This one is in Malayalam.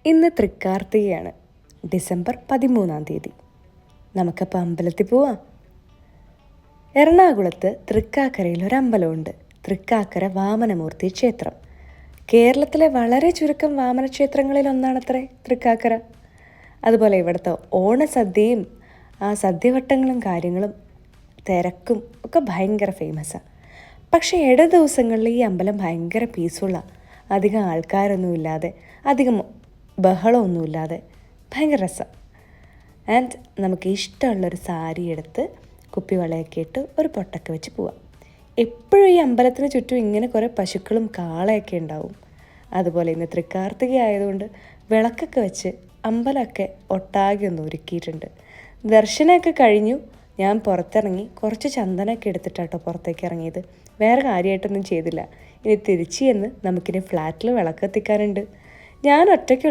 ഇന്ന് തൃക്കാർത്തികയാണ്. ഡിസംബർ 13. നമുക്കപ്പോൾ അമ്പലത്തിൽ പോവാം. എറണാകുളത്ത് തൃക്കാക്കരയിൽ ഒരമ്പലമുണ്ട്. തൃക്കാക്കര വാമനമൂർത്തി ക്ഷേത്രം. കേരളത്തിലെ വളരെ ചുരുക്കം വാമന ക്ഷേത്രങ്ങളിൽ ഒന്നാണത്രേ തൃക്കാക്കര. അതുപോലെ ഇവിടുത്തെ ഓണസദ്യയും ആ സദ്യവട്ടങ്ങളും കാര്യങ്ങളും തിരക്കും ഒക്കെ ഭയങ്കര ഫേമസാണ്. പക്ഷേ ഇട ദിവസങ്ങളിൽ ഈ അമ്പലം ഭയങ്കര പീസ്ഫുള്ളാണ്. അധികം ആൾക്കാരൊന്നുമില്ലാതെ, അധികം ബഹളമൊന്നുമില്ലാതെ ഭയങ്കര രസമാണ്. ആൻഡ് നമുക്ക് ഇഷ്ടമുള്ളൊരു സാരി എടുത്ത് കുപ്പിവളയൊക്കെ ഇട്ട് ഒരു പൊട്ടൊക്കെ വെച്ച് പോവാം. എപ്പോഴും ഈ അമ്പലത്തിന് ചുറ്റും ഇങ്ങനെ കുറേ പശുക്കളും കാളയൊക്കെ ഉണ്ടാവും. അതുപോലെ ഇന്ന് തൃക്കാർത്തിക ആയതുകൊണ്ട് വിളക്കൊക്കെ വെച്ച് അമ്പലമൊക്കെ ഒട്ടാകെ ഒന്ന് ഒരുക്കിയിട്ടുണ്ട്. ദർശനമൊക്കെ കഴിഞ്ഞു. ഞാൻ പുറത്തിറങ്ങി കുറച്ച് ചന്ദനമൊക്കെ എടുത്തിട്ടാട്ടോ പുറത്തേക്ക് ഇറങ്ങിയത്. വേറെ കാര്യമായിട്ടൊന്നും ചെയ്തില്ല. ഇനി തിരിച്ച് ചെന്ന് നമുക്കിനി ഫ്ലാറ്റിൽ വിളക്ക് എത്തിക്കാനുണ്ട്. ഞാൻ ഒറ്റയ്ക്ക്